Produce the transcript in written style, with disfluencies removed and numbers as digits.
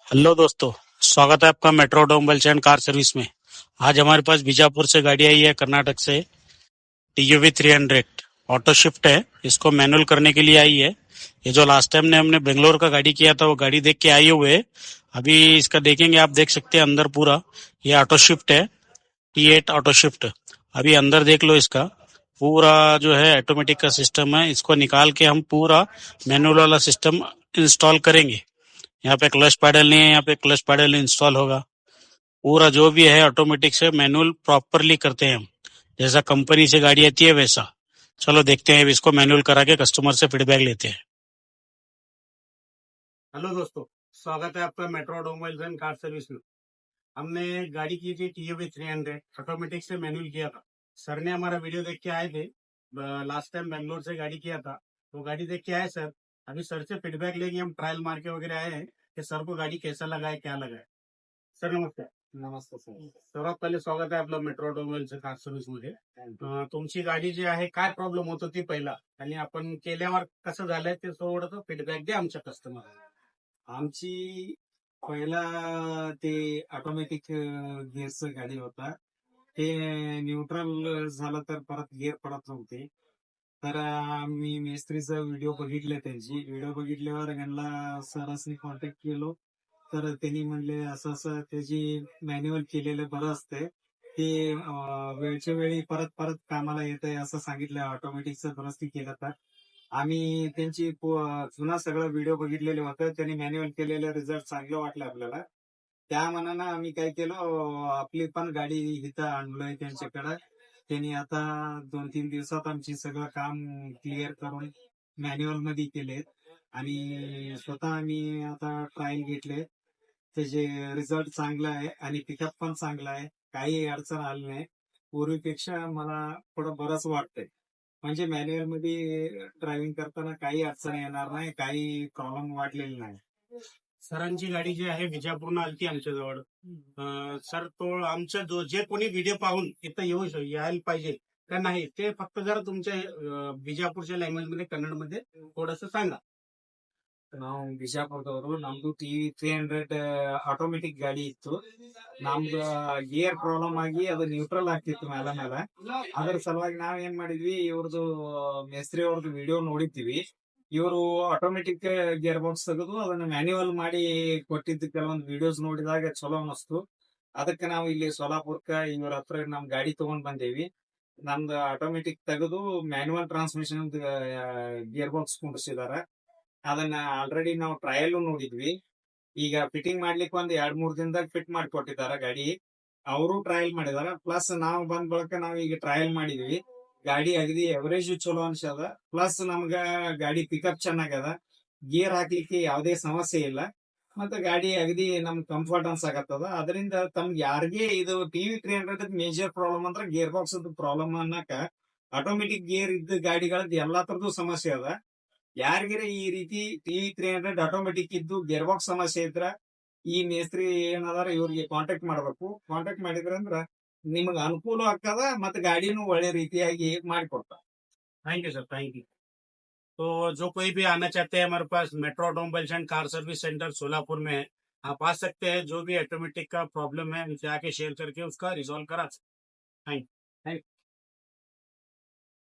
Hello दोस्तों। स्वागत है आपका metro automobiles end car service में। आज हमारे पास बीजापुर से गाड़ी आई है, कर्नाटक से टीयूवी 300 ऑटो शिफ्ट है। इसको मैनुअल करने के लिए आई है। ये जो लास्ट टाइम ने हमने बेंगलोर का गाड़ी किया था वो गाड़ी देख के आए हुए है। अभी इसका देखेंगे, आप देख सकते हैं अंदर पूरा ये ऑटो शिफ्ट है, T8 ऑटो शिफ्ट। अभी अंदर देख लो, इसका पूरा जो है ऑटोमेटिक का सिस्टम है। इसको निकाल के हम पूरा मैनुअल वाला सिस्टम इंस्टॉल करेंगे। यहाँ पे क्लच पैडल नहीं है, यहाँ पे क्लच पैडल इंस्टॉल होगा। पूरा जो भी है ऑटोमेटिक से मैनुअल प्रॉपरली करते हैं हम, जैसा कंपनी से गाड़ी आती है वैसा। चलो देखते हैं, अब इसको मैनुअल करा के कस्टमर से फीडबैक लेते हैं। हेलो दोस्तों, स्वागत है आपका metro automobiles end car service में। हमने गाड़ी की थी टीयूवी 300, ऑटोमेटिक से मैनुअल किया था। सर ने हमारा वीडियो देख के आए थे, लास्ट टाइम बेंगलोर से गाड़ी किया था, वो गाड़ी देख के आए सर। अभी सर से फीडबैक लेके हम ट्रायल मार के वगैरह आए हैं कि सर को गाड़ी कैसा लगा है, क्या लगा है। सर नमस्कार. नमस्ते सर. सर्वात पहिले स्वागत आहे आपलं मेट्रो ऑटोमोबाईलच्या कार सर्व्हिस मध्ये. तुमची गाडी जी आहे, काय प्रॉब्लेम होत होती पहिला आणि आपण केल्यावर कसं झालंय ते थोडंसं फीडबॅक द्या आमच्या कस्टमर. आमची पहिला ते ऑटोमॅटिक गिअरचं गाडी होता. ते न्यूट्रल झालं तर परत गिअर पडत नव्हते. तर मी मेस्त्रीचा व्हिडिओ बघितले, त्यांची व्हिडिओ बघितल्यावर यांना सरांनी कॉन्टॅक्ट केलो. तर त्यांनी म्हणले असं असं त्याची मॅन्युअल केलेलं बरं असते, ते वेळच्या वेळी परत परत कामाला येत आहे असं सांगितलं. ऑटोमॅटिकचं दुरुस्ती केलं तर आम्ही त्यांची जुना सगळं व्हिडिओ बघितलेले होतं. त्यांनी मॅन्युअल केलेलं रिझल्ट चांगलं वाटलं आपल्याला. त्या मनानं आम्ही काय केलं, आपली पण गाडी इथं आणलोय त्यांच्याकडे. त्यांनी आता 2-3 दिवसात आमची सगळं काम क्लिअर करून मॅन्युअल मध्ये केलेत आणि स्वतः आम्ही आता ट्रायल घेतले. त्याचे रिझल्ट चांगला आहे आणि पिकअप पण चांगला आहे. काही अडचण आली नाही. पूर्वीपेक्षा मला थोडं बरंच वाटतंय. म्हणजे मॅन्युअल मध्ये ड्रायव्हिंग करताना काही अडचण येणार नाही, काही प्रॉब्लेम वाटलेले नाही. सरांची गाडी जी आहे विजापूरनं आलती आमच्याजवळ. सर, तो आमच्या जे कोणी व्हिडिओ पाहून इथं यायला पाहिजे का नाही, ते फक्त जरा तुमच्या विजापूरच्या लँग्वेज मध्ये, कन्नडमध्ये थोडंसं सांगा. ನಾವು ಬಿಜಾಪುರದವರು. ನಮ್ದು ಟಿವಿ 300 ಆಟೋಮೆಟಿಕ್ ಗಾಡಿ ಇತ್ತು. ನಮ್ದು ಗೇರ್ ಪ್ರಾಬ್ಲಮ್ ಆಗಿ ಅದು ನ್ಯೂಟ್ರಲ್ ಆಗ್ತಿತ್ತು ಮೇಲೆ ಮೇಲೆ. ಅದ್ರ ಸಲುವಾಗಿ ನಾವ್ ಏನ್ ಮಾಡಿದ್ವಿ, ಇವ್ರದ್ದು ಮೇಸ್ತ್ರಿ ಅವ್ರದ್ದು ವಿಡಿಯೋ ನೋಡಿದ್ವಿ. ಇವರು ಆಟೋಮೆಟಿಕ್ ಗೇರ್ ಬಾಕ್ಸ್ ತೆಗೆದು ಅದನ್ನ ಮ್ಯಾನ್ಯುವಲ್ ಮಾಡಿ ಕೊಟ್ಟಿದ್ದು ಕೆಲವೊಂದು ವಿಡಿಯೋಸ್ ನೋಡಿದಾಗ ಚಲೋ ಅನಿಸ್ತು. ಅದಕ್ಕೆ ನಾವು ಇಲ್ಲಿ ಸೋಲಾಪುರಕ್ಕ ಇವ್ರ ಹತ್ರ ನಮ್ ಗಾಡಿ ತಗೊಂಡ್ ಬಂದೇವಿ. ನಮ್ದು ಆಟೋಮೆಟಿಕ್ ತೆಗೆದು ಮ್ಯಾನ್ಯುವಲ್ ಟ್ರಾನ್ಸ್ಮಿಷನ್ ಗೇರ್ ಬಾಕ್ಸ್ ಕುಂಡಿಸಿದಾರೆ. ಅದನ್ನ ಆಲ್ರೆಡಿ ನಾವು ಟ್ರಯಲ್ ನೋಡಿದ್ವಿ. ಈಗ ಫಿಟ್ಟಿಂಗ್ ಮಾಡ್ಲಿಕ್ಕೆ ಒಂದ್ 2-3 ದಿನದಾಗ ಫಿಟ್ ಮಾಡಿ ಕೊಟ್ಟಿದ್ದಾರೆ ಗಾಡಿ. ಅವರು ಟ್ರಯಲ್ ಮಾಡಿದಾರ. ಪ್ಲಸ್ ನಾವು ಬಂದ ಬಳಿಕ ನಾವು ಈಗ ಟ್ರಯಲ್ ಮಾಡಿದ್ವಿ. ಗಾಡಿ ಅಗದಿ ಎವರೇಜ್ ಚಲೋ ಅನ್ಸದ. ಪ್ಲಸ್ ನಮ್ಗ ಗಾಡಿ ಪಿಕಪ್ ಚೆನ್ನಾಗದ. ಗೇರ್ ಹಾಕ್ಲಿಕ್ಕೆ ಯಾವುದೇ ಸಮಸ್ಯೆ ಇಲ್ಲ. ಮತ್ತೆ ಗಾಡಿ ಅಗದಿ ನಮ್ ಕಂಫರ್ಟ್ ಅನ್ಸಾಕತ್ತದ. ಅದರಿಂದ ತಮ್ಗೆ ಯಾರಿಗೆ ಇದು ಟಿವಿ 300 ಮೇಜರ್ ಪ್ರಾಬ್ಲಮ್ ಅಂದ್ರೆ ಗೇರ್ ಬಾಕ್ಸ್ ಪ್ರಾಬ್ಲಮ್ ಅನ್ನಕ, ಆಟೋಮೆಟಿಕ್ ಗೇರ್ ಇದ್ದ ಗಾಡಿಗಳದ್ದು ಎಲ್ಲಾ ತರದ್ದು ಸಮಸ್ಯೆ ಅದ. ಯಾರಿಗಾರ ಈ ರೀತಿ ಟಿವಿ 300 ಆಟೋಮೆಟಿಕ್ ಇದ್ದು ಗೇರ್ ಬಾಕ್ಸ್ ಸಮಸ್ಯೆ ಇದ್ರ ಈ ಮೇಸ್ತ್ರಿ ಏನದಾರ ಇವ್ರಿಗೆ ಕಾಂಟ್ಯಾಕ್ಟ್ ಮಾಡ್ಬೇಕು. ಕಾಂಟ್ಯಾಕ್ಟ್ ಮಾಡಿದ್ರಂದ್ರ ನಿಮಗ ಅನುಕೂಲ ಆಗ್ತದ, ಮತ್ತೆ ಗಾಡಿನೂ ಒಳ್ಳೆ ರೀತಿಯಾಗಿ ಮಾಡಿಕೊಡ್ತಾರ. Thank you sir, thank you. तो जो कोई भी आना चाहते हैं हमारे pass, metro automobiles end car service centre Solapur में है, आप आ सकते हैं। जो भी ऑटोमेटिक का प्रॉब्लम है उनसे आके शेयर करके उसका रिजॉल्व करा। थैंक